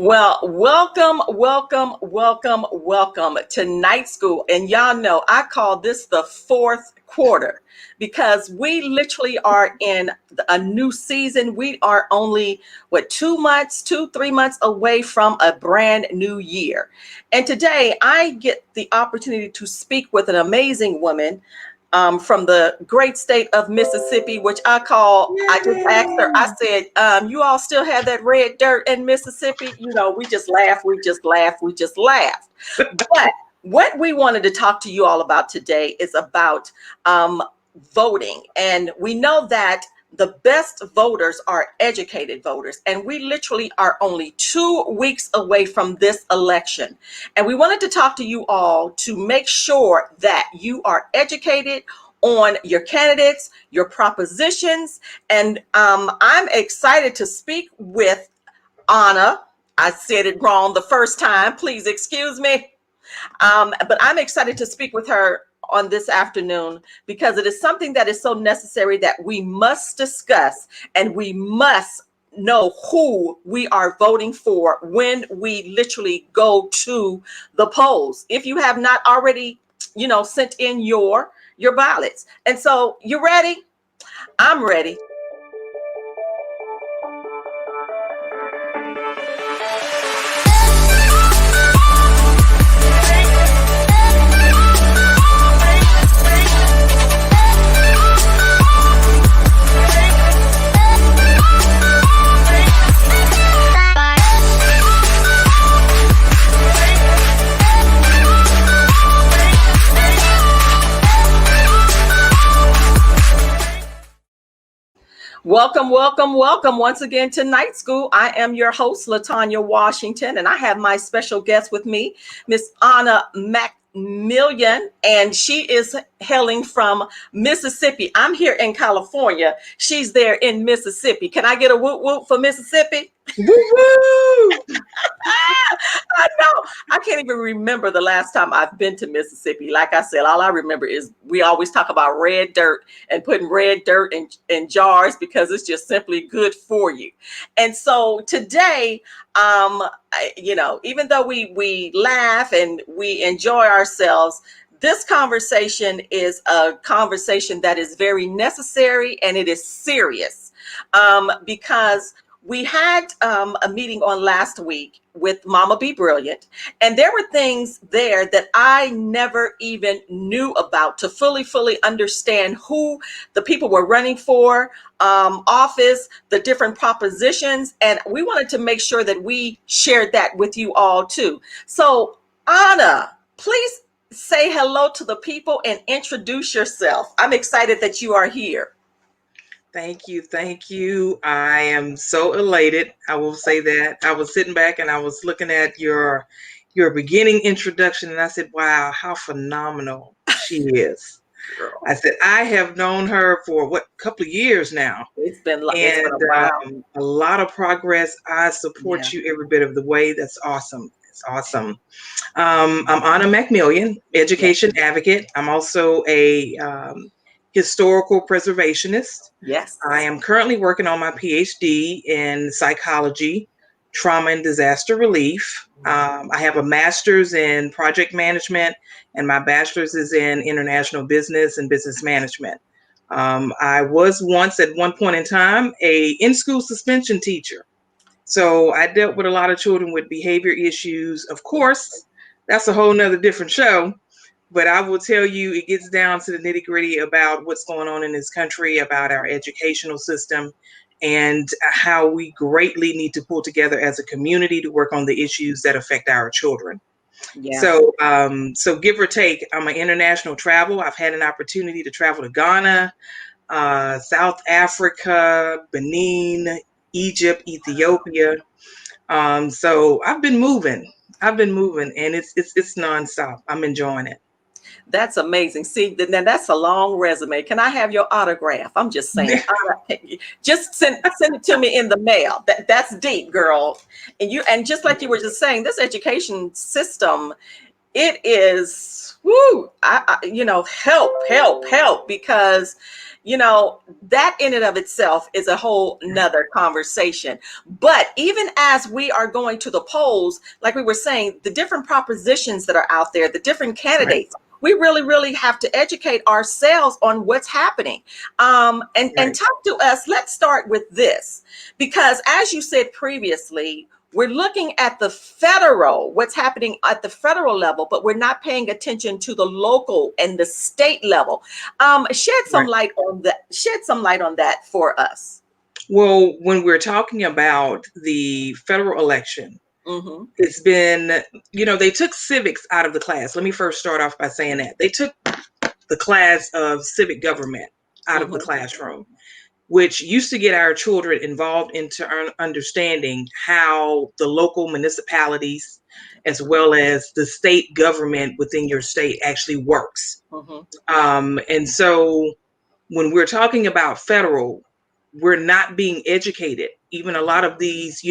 Well, welcome to night school. And y'all know I call this the fourth quarter because we literally are in a new season. We are only, 2 months, 3 months away from a brand new year. And today I get the opportunity to speak with an amazing woman from the great state of Mississippi, which I just asked her, I Yay! said, you all still have that red dirt in Mississippi? We just laugh, we just laugh. But what we wanted to talk to you all about today is about voting. And we know that the best voters are educated voters. And we literally are only 2 weeks away from this election. And we wanted to talk to you all to make sure that you are educated on your candidates, your propositions. And I'm excited to speak with Anna. I said it wrong the first time. Please excuse me. But I'm excited to speak with her on this afternoon because it is something that is so necessary that we must discuss, and we must know who we are voting for when we literally go to the polls. If you have not already, sent in your ballots. And so, you ready? I'm ready. Welcome once again to Night School. I am your host, Latanya Washington, and I have my special guest with me, Miss Anna Macmillan, and she is hailing from Mississippi. I'm here in California. She's there in Mississippi. Can I get a whoop whoop for Mississippi? Woo woo! I know. I can't even remember the last time I've been to Mississippi. Like I said, all I remember is we always talk about red dirt and putting red dirt in jars because it's just simply good for you. And so today, even though we laugh and we enjoy ourselves, this conversation is a conversation that is very necessary, and it is serious because we had a meeting on last week with Mama Be Brilliant, and there were things there that I never even knew about to fully understand who the people were running for office, the different propositions, and we wanted to make sure that we shared that with you all too. So, Anna, please say hello to the people and introduce yourself. I'm excited that you are here. Thank you. Thank you. I am so elated. I will say that. I was sitting back and I was looking at your beginning introduction and I said, wow, how phenomenal she is. Girl, I said, I have known her for what couple of years now. it's been a And while. a lot of progress. I Yeah. support you every bit of the way. That's awesome. It's awesome. I'm Anna Macmillan, Yeah. education advocate. I'm also a historical preservationist. I Yes. am currently working on my PhD in psychology, trauma and disaster relief. I have a master's in project management, and my bachelor's is in international business and business management. I was once, at one point in time, a in-school suspension teacher. So I dealt with a lot of children with behavior issues. Of course, that's a whole nother different show. But I will tell you, it gets down to the nitty gritty about what's going on in this country, about our educational system, and how we greatly need to pull together as a community to work on the issues that affect our children. Yeah. So give or take, I'm an international travel. I've had an opportunity to travel to Ghana, South Africa, Benin, Egypt, Ethiopia. So I've been moving. And it's nonstop. I'm enjoying it. That's amazing. See, then that's a long resume. Can I have your autograph? I'm just saying. Just send it to me in the mail. That's deep, girl. And just like you were just saying, this education system, it is woo, help because You know, that in and of itself is a whole nother conversation. But even as we are going to the polls, like we were saying, the different propositions that are out there, the different Right. candidates, we really, really have to educate ourselves on what's happening. And Right. talk to us. Let's start with this, because as you said previously, we're looking at the federal, what's happening at the federal level, but we're not paying attention to the local and the state level. Shed some Right. light on that. Shed some light on that for us. Well, when we're talking about the federal election, Mm-hmm. it's been, they took civics out of the class. Let me first start off by saying that they took the class of civic government out of the Mm-hmm. classroom, which used to get our children involved into understanding how the local municipalities as well as the state government within your state actually works. Mm-hmm. And so when we're talking about federal, we're not being educated. Even a lot of these,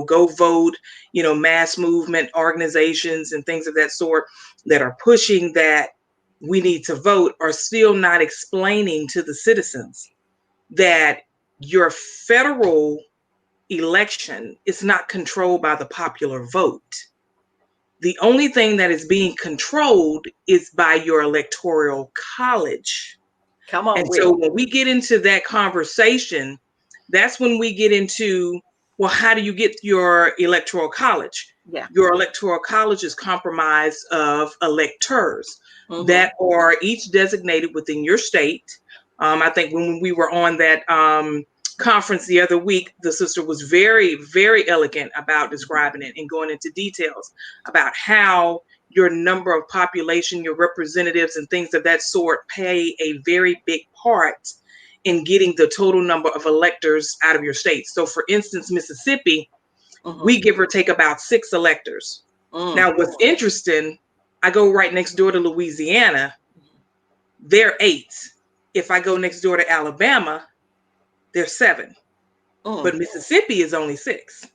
go vote, mass movement organizations and things of that sort that are pushing that we need to vote are still not explaining to the citizens that your federal election is not controlled by the popular vote. The only thing that is being controlled is by your electoral college. Come on And with so it. when we get into that conversation, that's when we get into, well, how do you get your electoral college? Yeah. Your electoral college is comprised of electors Mm-hmm. that are each designated within your state. I think when we were on that conference the other week, the sister was very, very elegant about describing it and going into details about how your number of population, your representatives, and things of that sort play a very big part in getting the total number of electors out of your state. So, for instance, Mississippi, Mm-hmm. we give or take about 6 electors. Mm. Now, what's interesting, I go right next door to Louisiana, they're 8. If I go next door to Alabama, they're 7. But Mm. Mississippi is only 6.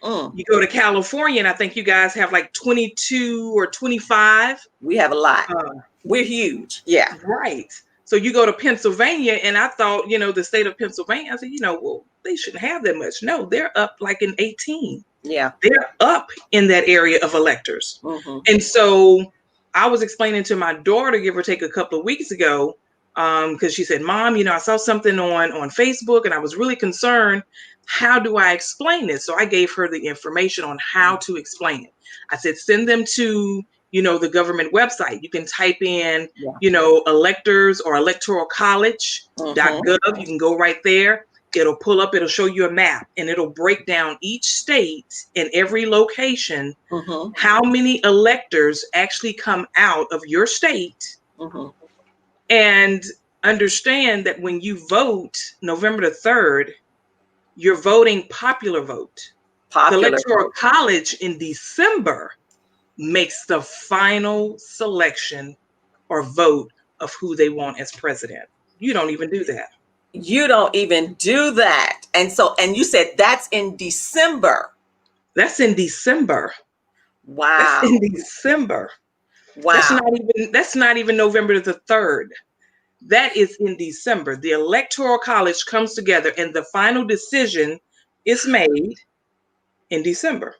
Mm. You go to California, and I think you guys have like 22 or 25. We have a lot. Uh, We're huge. Yeah. Right. So you go to Pennsylvania, and I thought, the state of Pennsylvania, I said, well, they shouldn't have that much. No, they're up like in 18. Yeah. They're up in that area of electors. Mm-hmm. And so I was explaining to my daughter, give or take a couple of weeks ago, because she said, Mom, I saw something on Facebook and I was really concerned. How do I explain this? So I gave her the information on how to explain it. I said, send them to, the government website. You can type in, Yeah. electors or electoral college.gov. Mm-hmm. You can go right there. It'll pull up, it'll show you a map, and it'll break down each state and every location, Mm-hmm. how many electors actually come out of your state. Mm-hmm. And understand that when you vote November the 3rd, you're voting popular vote. The Popular. Electoral College in December makes the final selection or vote of who they want as president. You don't even do that. You don't even do that. And you said that's in December. That's in December. Wow. That's in December. Wow. That's not even November the 3rd. That is in December. The Electoral College comes together and the final decision is made in December.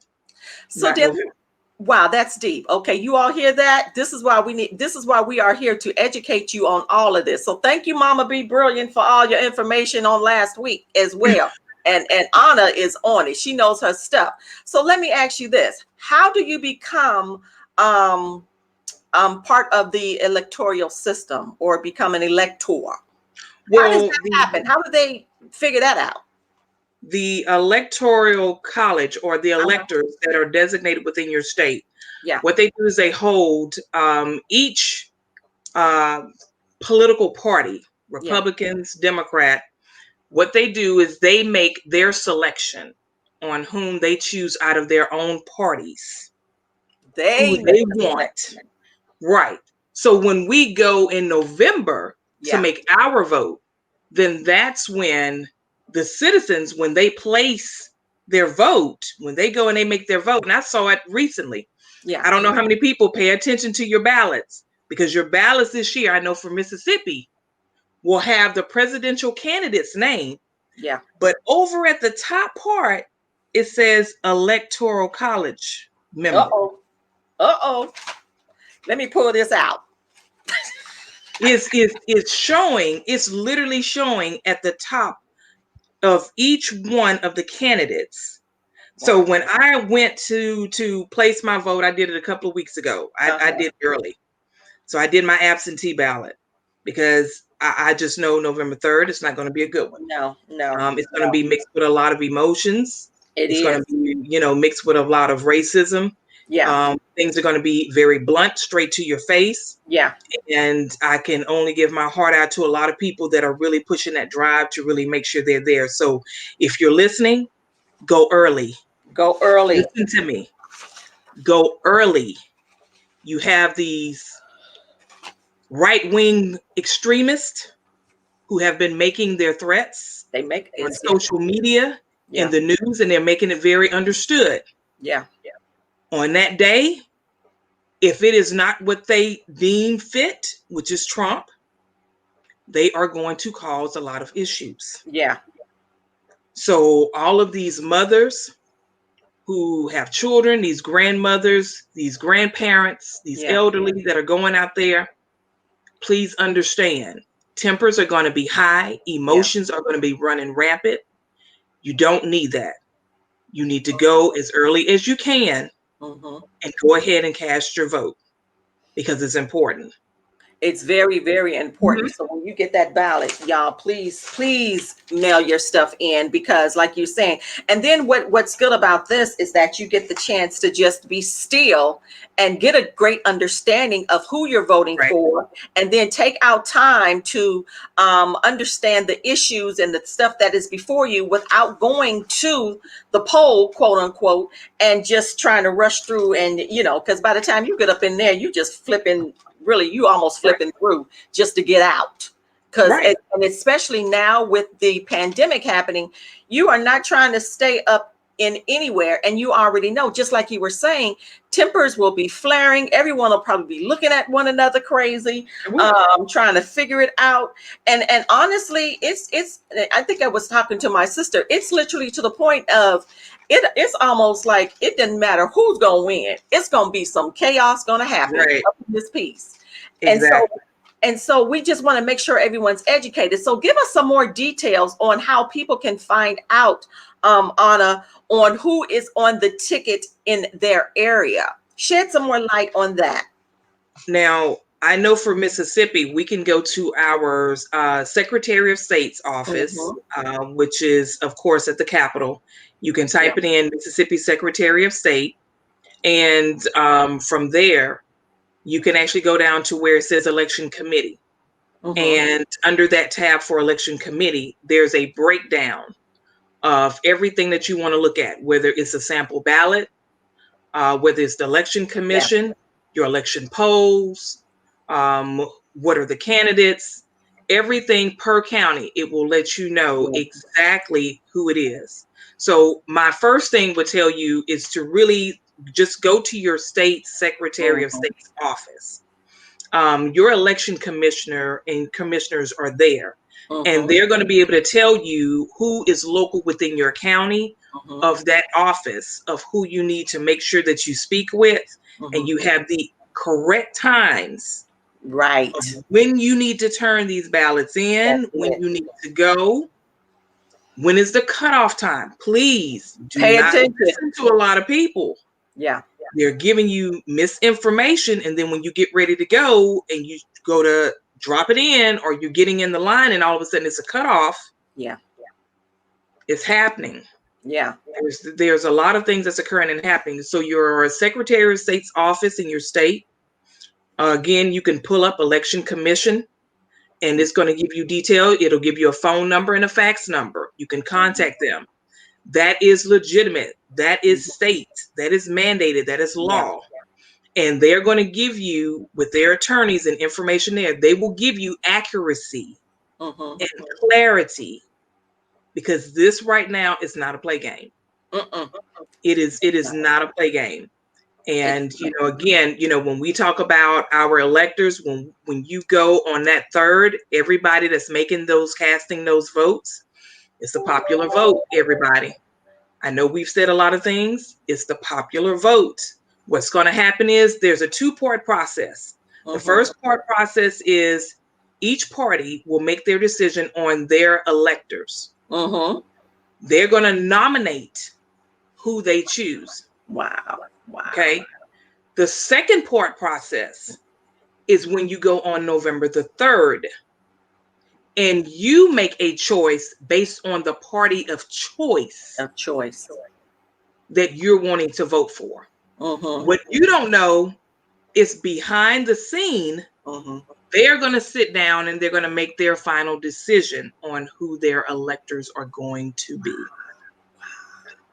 So Not then, November. wow, that's deep. Okay, you all hear that? This is why we are here to educate you on all of this. So thank you, Mama B Brilliant, for all your information on last week as well. And Anna is on it. She knows her stuff. So let me ask you this. How do you become part of the electoral system or become an elector? How does that happen? How do they figure that out? The Electoral College or the electors that are designated within your state, Yeah. what they do is they hold each political party, Republicans, Democrat, what they do is they make their selection on whom they choose out of their own parties. Who they want. Right. So when we go in November to make our vote, then that's when the citizens, when they place their vote, when they go and they make their vote, and I saw it recently. Yeah. I don't know how many people pay attention to your ballots because your ballots this year, I know for Mississippi, will have the presidential candidate's name, Yeah. but over at the top part, it says Electoral College member. Uh-oh. Uh-oh. Let me pull this out. It's showing, it's literally showing at the top of each one of the candidates. So Wow. when I went to place my vote, I did it a couple of weeks ago. I did it early. So I did my absentee ballot because I just know November 3rd, it's not going to be a good one. No, It's going to be mixed with a lot of emotions. It's going to be, mixed with a lot of racism. Yeah. Things are going to be very blunt, straight to your face. Yeah. And I can only give my heart out to a lot of people that are really pushing that drive to really make sure they're there. So if you're listening, go early. Go early. Listen to me. Go early. You have these right-wing extremists who have been making their threats on social media, in the news, and they're making it very understood. Yeah. On that day, if it is not what they deem fit, which is Trump, they are going to cause a lot of issues. Yeah. So all of these mothers who have children, these grandmothers, these grandparents, these elderly that are going out there, please understand, tempers are going to be high. Emotions are going to be running rampant. You don't need that. You need to go as early as you can and go ahead and cast your vote because it's important. It's very, very important. So when you get that ballot, y'all, please mail your stuff in, because like you're saying, and then what's good about this is that you get the chance to just be still and get a great understanding of who you're voting for, and then take out time to understand the issues and the stuff that is before you without going to the poll, quote unquote, and just trying to rush through. And because by the time you get up in there, you just flipping, really, you almost flipping through just to get out. Because and especially now with the pandemic happening, you are not trying to stay up in anywhere, and you already know, just like you were saying, tempers will be flaring. Everyone will probably be looking at one another crazy, trying to figure it out. And honestly, it's I think I was talking to my sister, it's literally to the point of it's almost like it doesn't matter who's gonna win, it's gonna be some chaos gonna happen up in this piece. And so we just want to make sure everyone's educated. So give us some more details on how people can find out, Anna, on who is on the ticket in their area. Shed some more light on that. Now, I know for Mississippi, we can go to our Secretary of State's office, which is, of course, at the Capitol. You can type it in, Mississippi Secretary of State. And from there, you can actually go down to where it says Election Committee. And under that tab for Election Committee, there's a breakdown of everything that you want to look at, whether it's a sample ballot, whether it's the Election Commission, your election polls, what are the candidates, everything per county. It will let you know exactly who it is. So my first thing would tell you is to really just go to your state Secretary of State's office. Your election commissioner and commissioners are there, and they're going to be able to tell you who is local within your county of that office, of who you need to make sure that you speak with, and you have the correct times. Right. When you need to turn these ballots in, when you need to go, when is the cutoff time? Please do not listen to a lot of people. They're giving you misinformation, and then when you get ready to go and you go to drop it in, or you're getting in the line and all of a sudden it's a cutoff. It's happening. There's a lot of things that's occurring and happening. So your Secretary of State's office in your state, again, you can pull up Election Commission, and it's going to give you detail. It'll give you a phone number and a fax number. You can contact them. That is legitimate. That is state. That is mandated. That is law. And they're going to give you, with their attorneys and information there, they will give you accuracy and clarity, because this right now is not a play game. It is not a play game. And again, when we talk about our electors, when you go on that third, everybody that's casting those votes, it's the popular vote, everybody. I know we've said a lot of things. It's the popular vote. What's going to happen is there's a two-part process. The first part process is each party will make their decision on their electors. They're going to nominate who they choose. Wow. Okay. The second part process is when you go on November the 3rd and you make a choice based on the party of choice that you're wanting to vote for. What you don't know is behind the scene, they're going to sit down and they're going to make their final decision on who their electors are going to be.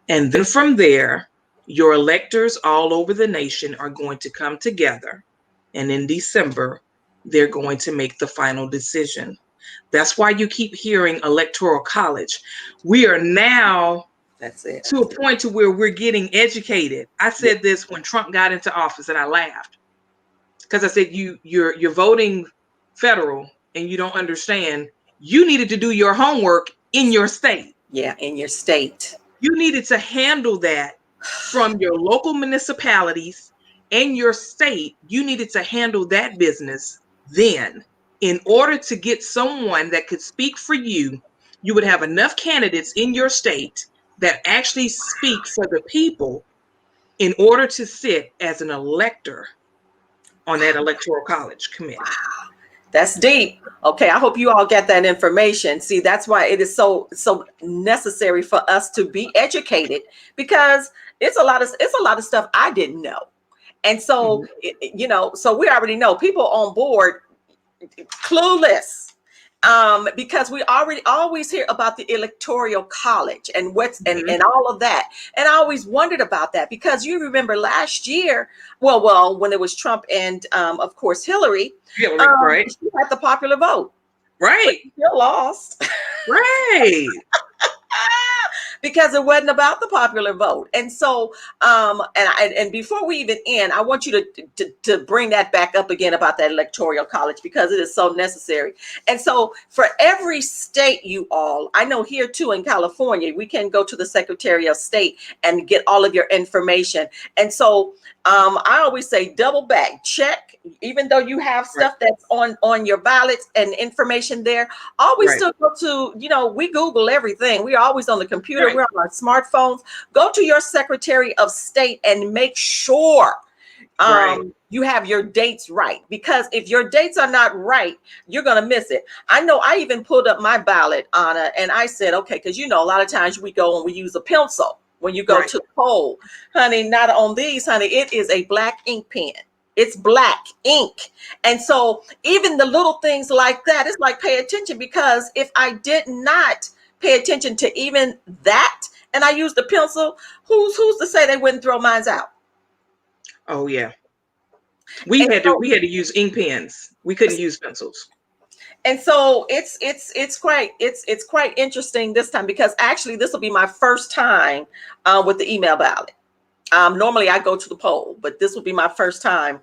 And then from there, your electors all over the nation are going to come together. And in December, they're going to make the final decision. That's why you keep hearing electoral college. We are now to a point to where we're getting educated. I said this when Trump got into office and I laughed because I said, you're voting federal and you don't understand. You needed to do your homework in your state. Yeah, in your state. You needed to handle that from your local municipalities and your state. You needed to handle that business then. In order to get someone that could speak for you, you would have enough candidates in your state that actually speak for the people in order to sit as an elector on that electoral college committee. Wow. That's deep. Okay, I hope you all get that information. See, that's why it is so necessary for us to be educated, because it's a lot of stuff I didn't know. And so, so we already know people on board clueless, because we always hear about the electoral college and and all of that. And I always wondered about that, because you remember last year, well, when it was Trump and of course Hillary, right? She had the popular vote, right? But she still lost, right? Because it wasn't about the popular vote. And so, and before we even end, I want you to bring that back up again about that electoral college, because it is so necessary. And so for every state, you all, I know here too in California, we can go to the Secretary of State and get all of your information. And so I always say double back check, even though you have stuff that's on your ballots and information there, always still go to, we Google everything. We're always on the computer. We're on our smartphones. Go to your Secretary of State and make sure you have your dates right, because if your dates are not right, you're going to miss it. I know I even pulled up my ballot, Anna, and I said, okay, because a lot of times we go and we use a pencil when you go to the poll. Honey, not on these, honey. It is a black ink pen. It's black ink. And so even the little things like that, it's like, pay attention, because if I did not pay attention to even that and I used the pencil, who's to say they wouldn't throw mine out? Oh yeah. We had to use ink pens. We couldn't use pencils. And so it's quite interesting this time, because actually this will be my first time with the email ballot. Normally I go to the poll, but this will be my first time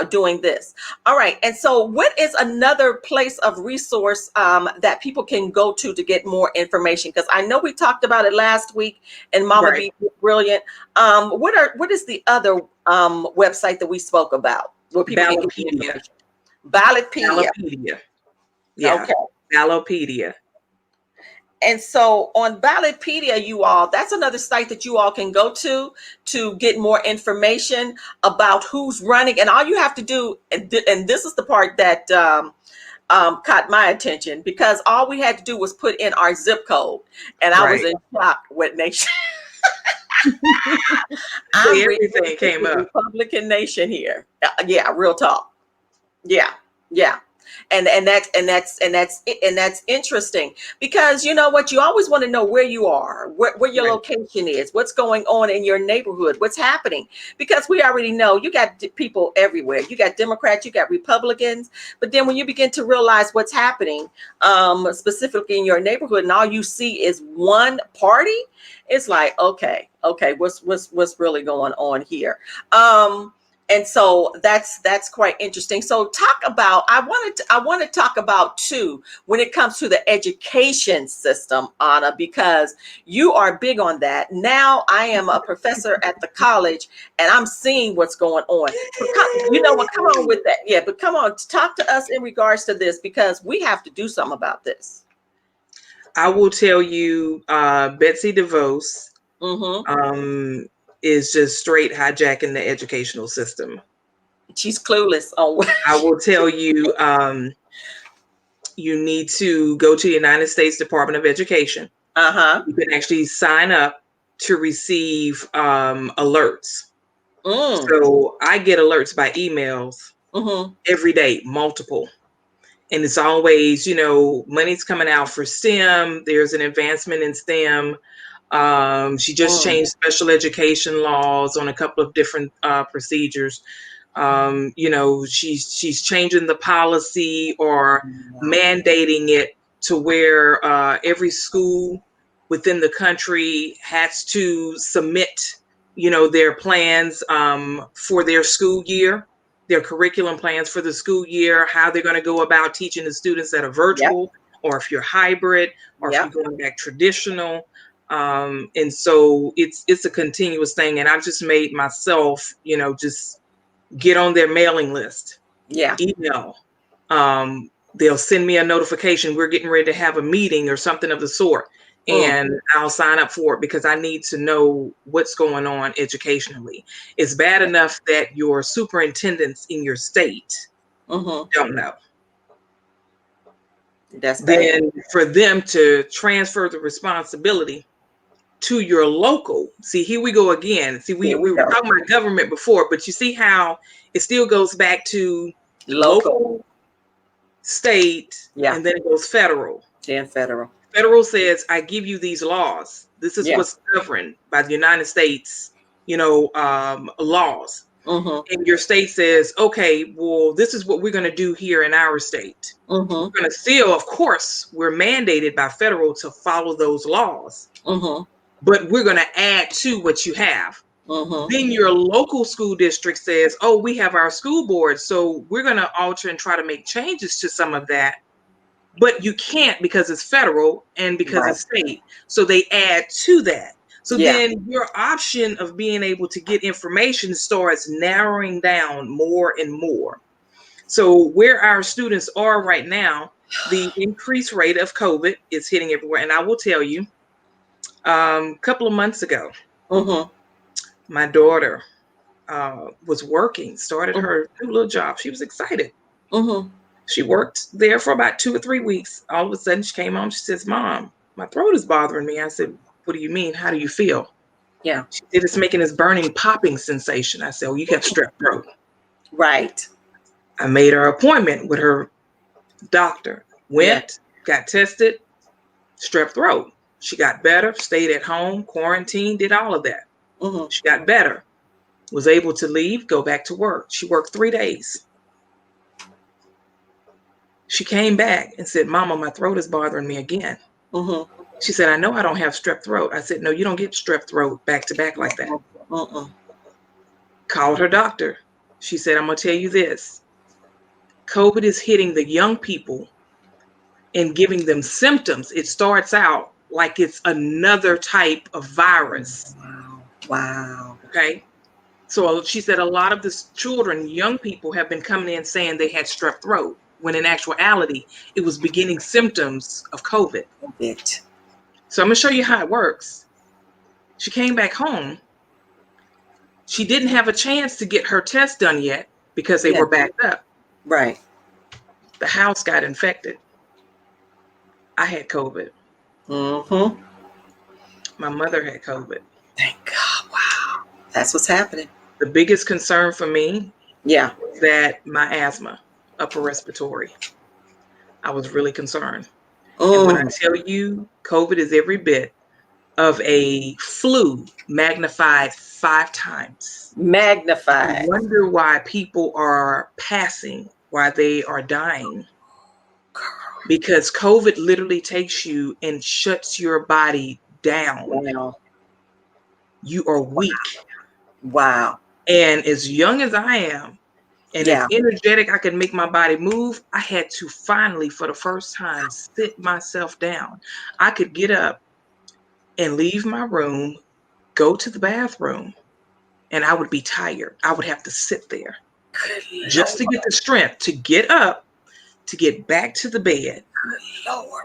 doing this. All right. And so what is another place of resource that people can go to get more information? Because I know we talked about it last week and Mama B Brilliant. What is the other website that we spoke about where people can get information? Ballotpedia. Yeah. Okay. Ballotpedia. And so on Ballotpedia, you all, that's another site that you all can go to get more information about who's running. And all you have to do, and this is the part that caught my attention, because all we had to do was put in our zip code. And I was in shock with nation. Everything came up. Republican nation here. Yeah, real talk. Yeah. And that's interesting, because you know what, you always want to know where you are, where your Right. location is, what's going on in your neighborhood, what's happening, because we already know you got people everywhere. You got Democrats, you got Republicans, but then when you begin to realize what's happening, specifically in your neighborhood, and all you see is one party, it's like, okay, what's really going on here? And so that's quite interesting. So talk about, I want to talk about too, when it comes to the education system, Anna, because you are big on that. Now I am a professor at the college, and I'm seeing what's going on. But you know what, come on with that. Yeah, but come on, talk to us in regards to this, because we have to do something about this. I will tell you, Betsy DeVos Mm-hmm. is just straight hijacking the educational system. She's clueless on what. I will tell you, you need to go to the United States Department of Education. Uh-huh. You can actually sign up to receive alerts. Mm. So I get alerts by emails Mm-hmm. every day, multiple. And it's always, money's coming out for STEM. There's an advancement in STEM. She just Mm. changed special education laws on a couple of different procedures. She's changing the policy or Wow. mandating it to where every school within the country has to submit, their plans for their school year, their curriculum plans for the school year, how they're going to go about teaching the students that are Yep. virtual, or if you're hybrid, or if you're Yep. going back traditional. And so it's a continuous thing. And I've just made myself, just get on their mailing list, Yeah. email. They'll send me a notification. We're getting ready to have a meeting or something of the sort. Mm. And I'll sign up for it because I need to know what's going on educationally. It's bad enough that your superintendents in your state Mm-hmm. don't know. That's bad. Then for them to transfer the responsibility to your local. See, here we go again. See, we Here we were go. talking about government before, but you see how it still goes back to Local. local, state, Yeah. and then it goes federal. Then federal. Federal says, I give you these laws. This is Yeah. what's governed by the United States, laws. Mm-hmm. And your state says, okay, well, this is what we're going to do here in our state. We're Mm-hmm. going to still, of course, we're mandated by federal to follow those laws, Mm-hmm. but we're going to add to what you have. Mm-hmm. Then your local school district says, oh, we have our school board, so we're going to alter and try to make changes to some of that. But you can't because it's federal and because Right. it's state. So they add to that. So Yeah. then your option of being able to get information starts narrowing down more and more. So where our students are right now, the increased rate of COVID is hitting everywhere. And I will tell you, a couple of months ago, Mm-hmm. my daughter was working, started Mm-hmm. her new little job. She was excited. Mm-hmm. She worked there for about 2 or 3 weeks. All of a sudden, she came home. She says, Mom, my throat is bothering me. I said, what do you mean? How do you feel? Yeah. She said, it's making this burning, popping sensation. I said, oh, you have strep throat. Right. I made her appointment with her doctor. Went, got tested, strep throat. She got better, stayed at home, quarantined, did all of that. Mm-hmm. She got better, was able to leave, go back to work. She worked 3 days. She came back and said, Mama, my throat is bothering me again. Mm-hmm. She said, I know I don't have strep throat. I said, no, you don't get strep throat back to back like that. Mm-mm. Called her doctor. She said, I'm going to tell you this. COVID is hitting the young people and giving them symptoms. It starts out like it's another type of virus. Wow. Wow. Okay. So she said a lot of the children, young people, have been coming in saying they had strep throat, when in actuality, it was beginning symptoms of COVID. It. So I'm going to show you how it works. She came back home. She didn't have a chance to get her test done yet because they Yeah. were backed up. Right. The house got infected. I had COVID. Mm-hmm. My mother had COVID. Thank God. Wow. That's what's happening. The biggest concern for me Yeah. is that my asthma, upper respiratory. I was really concerned. And when I tell you, COVID is every bit of a flu magnified 5 times. I Magnified. wonder why people are passing, why they are dying. Because COVID literally takes you and shuts your body down. Wow. You are weak. Wow. And as young as I am, and Yeah. as energetic I could make my body move, I had to finally, for the first time, sit myself down. I could get up and leave my room, go to the bathroom, and I would be tired. I would have to sit there Good just to Lord. get the strength to get up, to get back to the bed. Good Lord.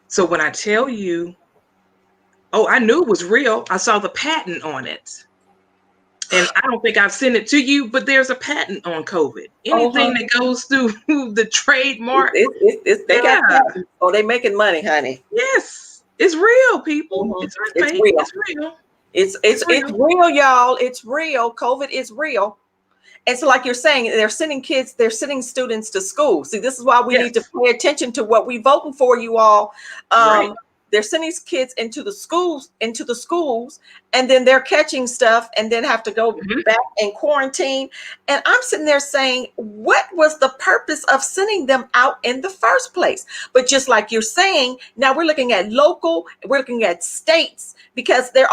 So when I tell you, oh, I knew it was real. I saw the patent on it. And I don't think I've sent it to you, but there's a patent on COVID. Uh-huh. Anything that goes through the trademark, They got yeah, patents. Oh, they making money, honey. yes, it's real, people. Mhm. It's not It's fake. real. It's real. It's real, y'all. It's real. COVID is real. And so, like you're saying, they're sending students to school. See, this is why we need to Yes, pay attention to what we voting for, you all. right. They're sending kids into the schools, and then they're catching stuff and then have to go Mhm. back and quarantine. And I'm sitting there saying, what was the purpose of sending them out in the first place? But just like you're saying, now we're looking at local, we're looking at states, because they're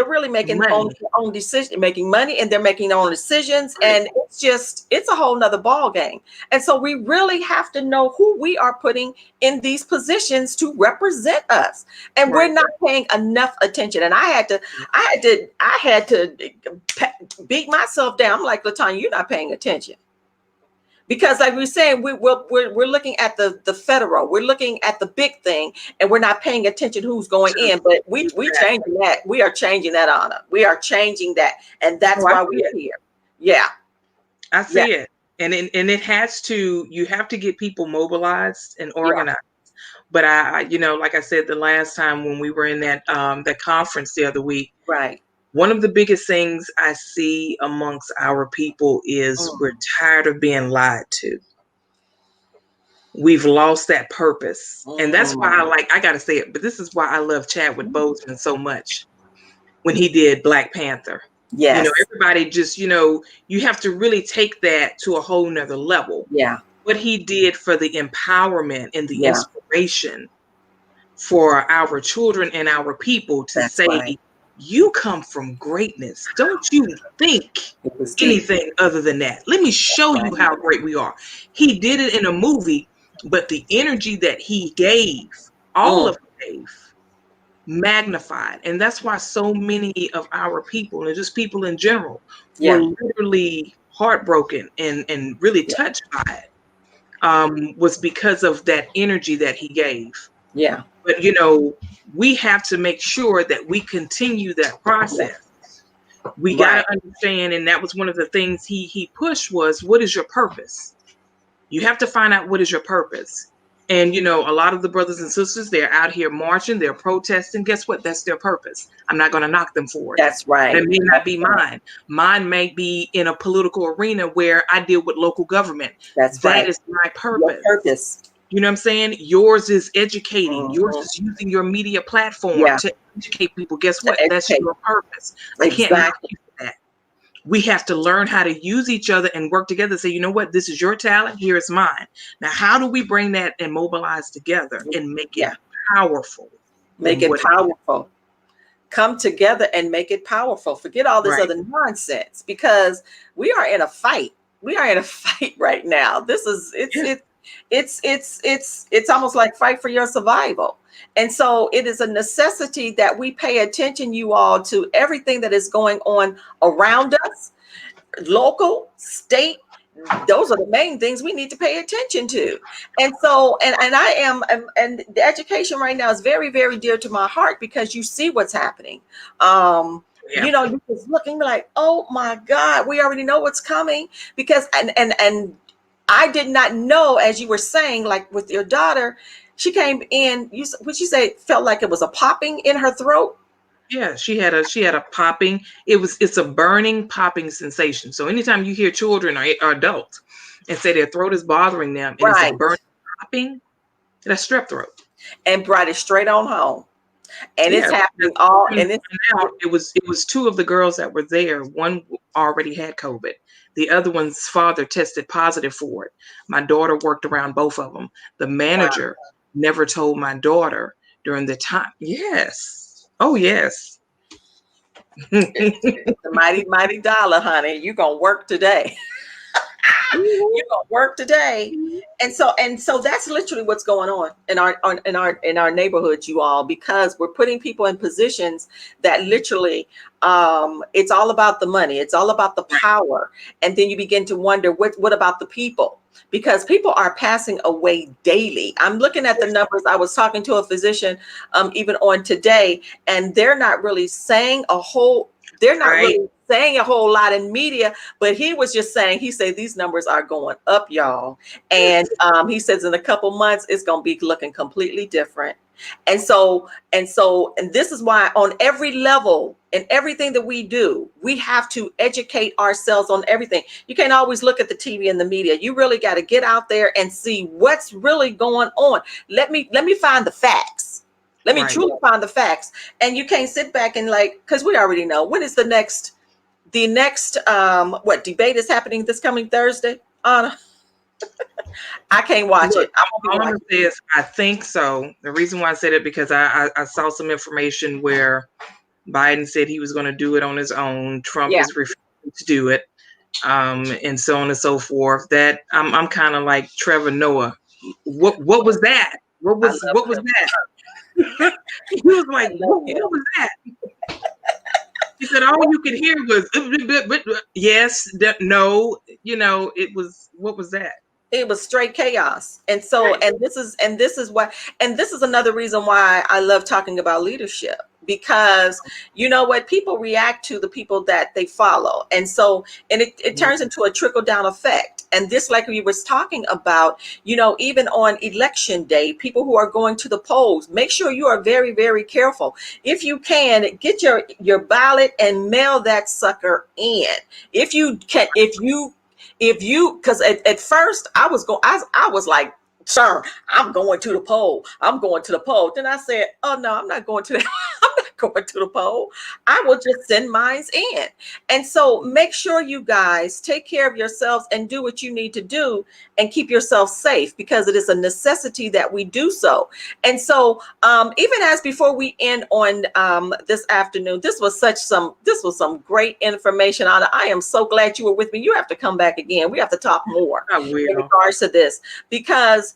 really making Money. their own decision, making money, and they're making their own decisions. Right. And it's a whole nother ball game. And so we really have to know who we are putting in these positions to represent us. And Right. we're not paying enough attention. And I had to beat myself down. I'm like, LaTanya, you're not paying attention. Because like we're saying, we're looking at the federal, we're looking at the big thing, and we're not paying attention who's going in. But we changing that. We are changing that, Anna. We are changing that, and that's Oh, I why see we're it. here. Yeah, I yeah, see it. And it has to, you have to get people mobilized and yeah. organized. But like I said, the last time when we were in that conference the other week, Right. one of the biggest things I see amongst our people is we're tired of being lied to. We've lost that purpose. And that's why I gotta say it, but this is why I love Chadwick Boseman so much when he did Black Panther. Yes. Everybody just, you have to really take that to a whole nother level. Yeah. What he did for the empowerment and the Yeah. inspiration for our children and our people to That's say, right. you come from greatness. Don't you think It was deep. anything other than that. Let me show you how great we are. He did it in a movie, but the energy that he gave, all of it gave, magnified. And that's why so many of our people, and just people in general, were literally heartbroken and really touched by it, was because of that energy that he gave. Yeah. But we have to make sure that we continue that process. We got to understand, and that was one of the things he pushed was, what is your purpose? You have to find out what is your purpose. And a lot of the brothers and sisters, they're out here marching, they're protesting. Guess what? That's their purpose. I'm not going to knock them for it. That's right. It may not be mine. Mine may be in a political arena where I deal with local government. That's right. That is my purpose. Your purpose. You know what I'm saying? Yours is educating. Yours is using your media platform to educate people. Guess what? That's your purpose. I can't knock you for that. We have to learn how to use each other and work together. Say, you know what? This is your talent. Here is mine. Now, how do we bring that and mobilize together and make it powerful? Make it powerful. Come together and make it powerful. Forget all this other nonsense, because we are in a fight. We are in a fight right now. This is it's almost like fight for your survival. And so it is a necessity that we pay attention, you all, to everything that is going on around us, local, state. Those are the main things we need to pay attention to. And so, and the education right now is very, very dear to my heart, because you see what's happening. You're just looking like, oh my God, we already know what's coming, because, and I did not know, as you were saying, like with your daughter, she came in, would you say felt like it was a popping in her throat? Yeah, she had a popping. It's a burning, popping sensation. So anytime you hear children or adults and say their throat is bothering them, and it's a burning, popping. That's strep throat. And brought it straight on home. And it's Yeah, happening all, and it's now it was two of the girls that were there. One already had COVID. The other one's father tested positive for it. My daughter worked around both of them. The manager never told my daughter during the time. Yes. Oh, yes. the mighty, mighty dollar, honey. You're gonna work today. You're gonna work today. And so that's literally what's going on in our neighborhoods, you all, because we're putting people in positions that literally it's all about the money, it's all about the power. And then you begin to wonder what about the people? Because people are passing away daily. I'm looking at the numbers. I was talking to a physician even on today, and they're not really saying a whole lot in media, but he was just saying, he said these numbers are going up, y'all. And he says in a couple months, it's going to be looking completely different. And this is why on every level and everything that we do, we have to educate ourselves on everything. You can't always look at the TV and the media. You really got to get out there and see what's really going on. Let me find the facts. Let me truly find the facts. And you can't sit back and because we already know when is the next debate is happening this coming Thursday, Anna? I can't watch it. All I'm gonna say is I think so. The reason why I said it because I saw some information where Biden said he was going to do it on his own. Trump is refusing to do it, and so on and so forth. That I'm kind of like Trevor Noah. What was that? What was that? He was like, what was that? He said all you could hear was yes, no. It was, what was that? It was straight chaos. And so, and this is another reason why I love talking about leadership, because you know what, people react to the people that they follow. And so, and it turns into a trickle down effect. And this, like we was talking about, even on election day, people who are going to the polls, make sure you are very, very careful. If you can, get your ballot and mail that sucker in. If you can, because at first I was like, sir, I'm going to the poll. I'm going to the poll. Then I said, oh no, I'm not going to that. I'm not going to the poll. I will just send mines in. And so make sure you guys take care of yourselves and do what you need to do and keep yourself safe, because it is a necessity that we do so. And so even as before we end on this afternoon, this was some great information. Anna, I am so glad you were with me. You have to come back again. We have to talk more in regards to this, because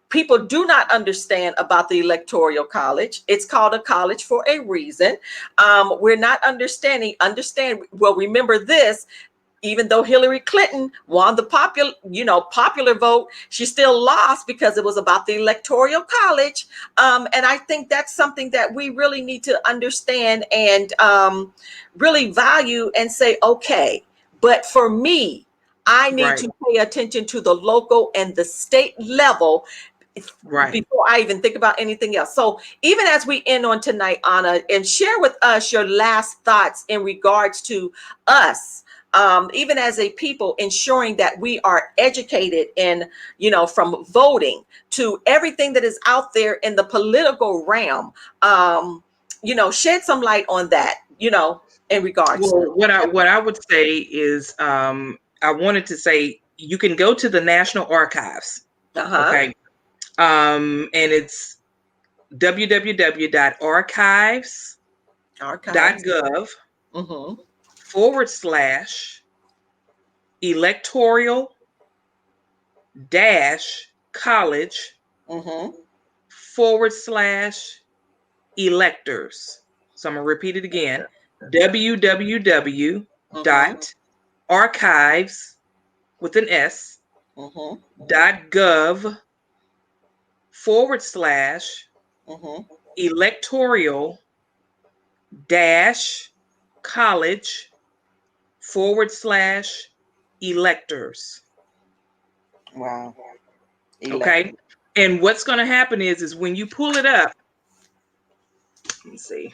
people do not understand about the Electoral College. It's called a college for a reason. We're not understanding. Well, remember this. Even though Hillary Clinton won the popular vote, she still lost because it was about the Electoral College. And I think that's something that we really need to understand and really value and say, okay, but for me, I need to pay attention to the local and the state level before I even think about anything else. So even as we end on tonight, Anna, and share with us your last thoughts in regards to us, even as a people, ensuring that we are educated in, from voting to everything that is out there in the political realm, shed some light on that, in regards. Well, what I would say is, I wanted to say you can go to the National Archives. Okay. And it's www.archives.gov/electoral-electors. So I'm going to repeat it again. www.archives with an S .gov/electoral-college/electors. Wow. Okay. And what's going to happen is when you pull it up, let me see.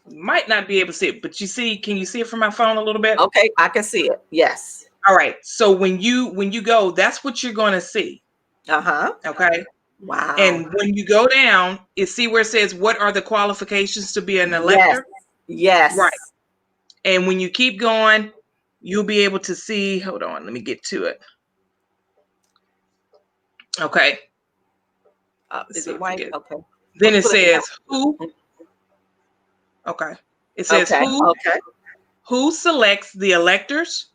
You might not be able to see it, but can you see it from my phone a little bit? Okay, I can see it. Yes. All right. So when you go, that's what you're going to see. Okay. Wow. And when you go down, you see where it says, what are the qualifications to be an elector? Yes. Right. And when you keep going, you'll be able to see, hold on, let me get to it. Okay. Is it white? Okay. Then it says who. Okay. It says who selects the electors.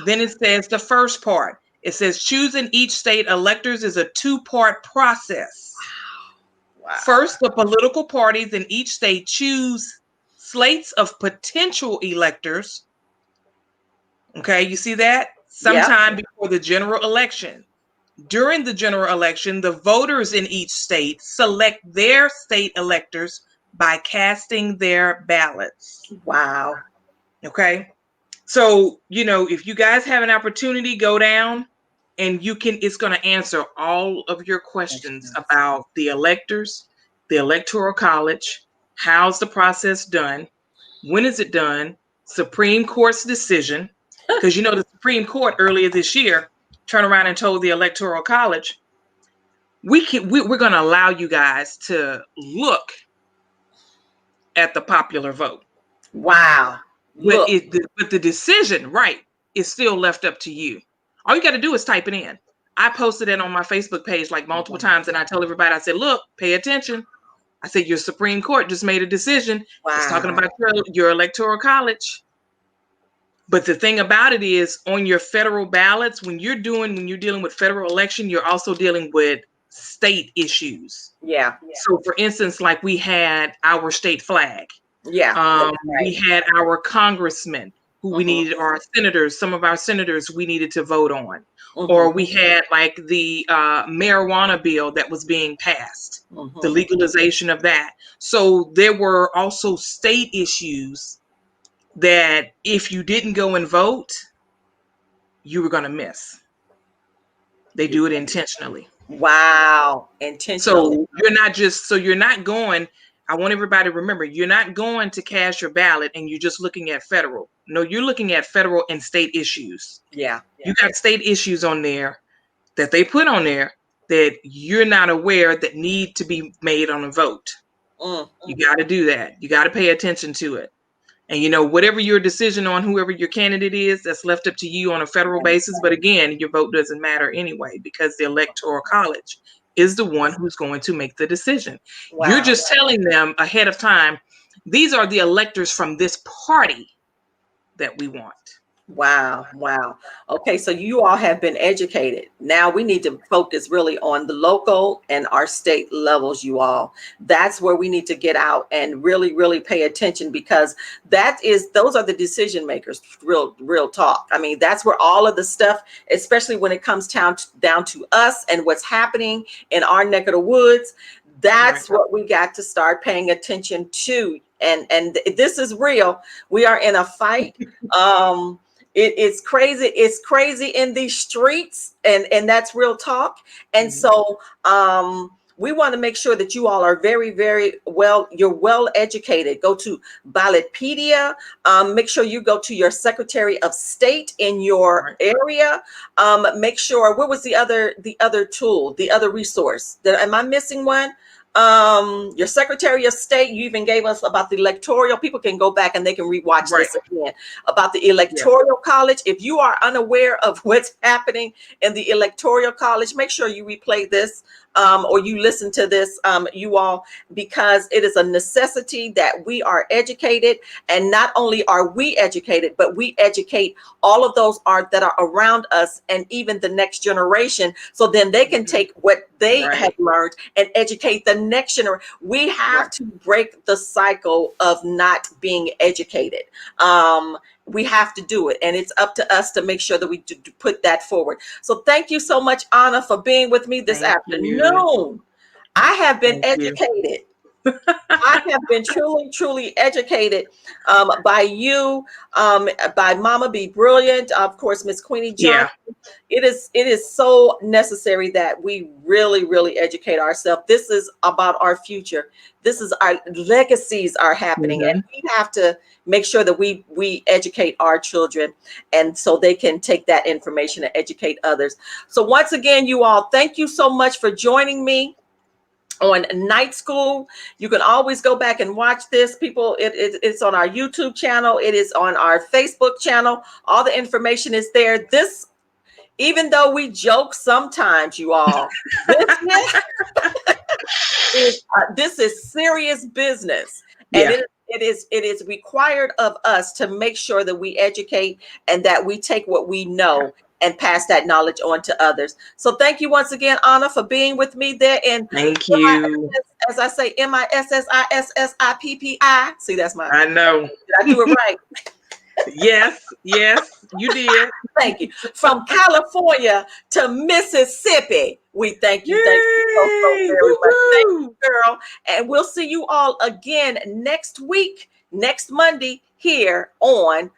Then it says the first part. It says choosing each state electors is a two-part process. Wow. First, the political parties in each state choose slates of potential electors. Okay, you see that? Sometime before the general election. During the general election, the voters in each state select their state electors by casting their ballots. Wow. Okay. So, if you guys have an opportunity, go down and it's going to answer all of your questions about the electors, the Electoral College, how's the process done, when is it done, Supreme Court's decision, because the Supreme Court earlier this year turned around and told the Electoral College, we're going to allow you guys to look at the popular vote. Wow. But the decision, right, is still left up to you. All you got to do is type it in. I posted it on my Facebook page like multiple times, and I told everybody, I said, look, pay attention. I said, your Supreme Court just made a decision. Wow. It's talking about your Electoral College. But the thing about it is, on your federal ballots, when you're dealing with federal election, you're also dealing with state issues. Yeah. So for instance, like we had our state flag. Yeah. We had our congressmen who we needed, our senators, some of our senators we needed to vote on. Or we had like the marijuana bill that was being passed, the legalization of that. So there were also state issues that if you didn't go and vote, you were going to miss. They do it intentionally. Wow. Intentionally. So you're not going, I want everybody to remember, you're not going to cast your ballot and you're just looking at federal. No, you're looking at federal and state issues. Yeah. You got state issues on there that they put on there that you're not aware that need to be made on a vote. You got to do that. You got to pay attention to it. And whatever your decision on whoever your candidate is, that's left up to you on a federal basis. But again, your vote doesn't matter anyway, because the Electoral College is the one who's going to make the decision. Wow. You're just telling them ahead of time, these are the electors from this party that we want. Wow. Wow. Okay. So you all have been educated. Now we need to focus really on the local and our state levels, you all. That's where we need to get out and really, really pay attention, because those are the decision makers. Real talk. I mean, that's where all of the stuff, especially when it comes down to us and what's happening in our neck of the woods, that's what we got to start paying attention to. And this is real. We are in a fight. It's crazy. It's crazy in these streets, and that's real talk. And so we want to make sure that you all are very, very you're well educated. Go to Ballotpedia. Make sure you go to your Secretary of State in your area. Make sure, what was the other tool, the other resource? Am I missing one? Your Secretary of State, you even gave us about the electoral. People can go back and they can rewatch this again about the Electoral College. If you are unaware of what's happening in the Electoral College, make sure you replay this or you listen to this, you all, because it is a necessity that we are educated. And not only are we educated, but we educate all of those that are around us and even the next generation. So then they can take what they have learned and educate the next generation. We have to break the cycle of not being educated. We have to do it, and it's up to us to make sure that we do put that forward. So thank you so much, Anna, for being with me this afternoon. I have been educated. I have been truly educated by you, by Mama Be Brilliant, of course, Miss Queenie Johnson. It is so necessary that we really educate ourselves. This is about our future. This is our legacies are happening, and we have to make sure that we educate our children, and so they can take that information and educate others. So once again, you all, thank you so much for joining me. on Night School. You can always go back and watch this. People, it's on our YouTube channel. It is on our Facebook channel. All the information is there. This, even though we joke sometimes, you all, this is serious business. And Yeah. it is required of us to make sure that we educate and that we take what we know and pass that knowledge on to others. So thank you once again, Anna, for being with me there in Thank you. as I say, MISSISSIPPI. See, that's my, I know. did I do it right? Yes, you did. Thank you. From California to Mississippi, we thank you. Thank you so Yay! very much. Thank you, Woo-hoo! girl. And we'll see you all again next week, next Monday, here on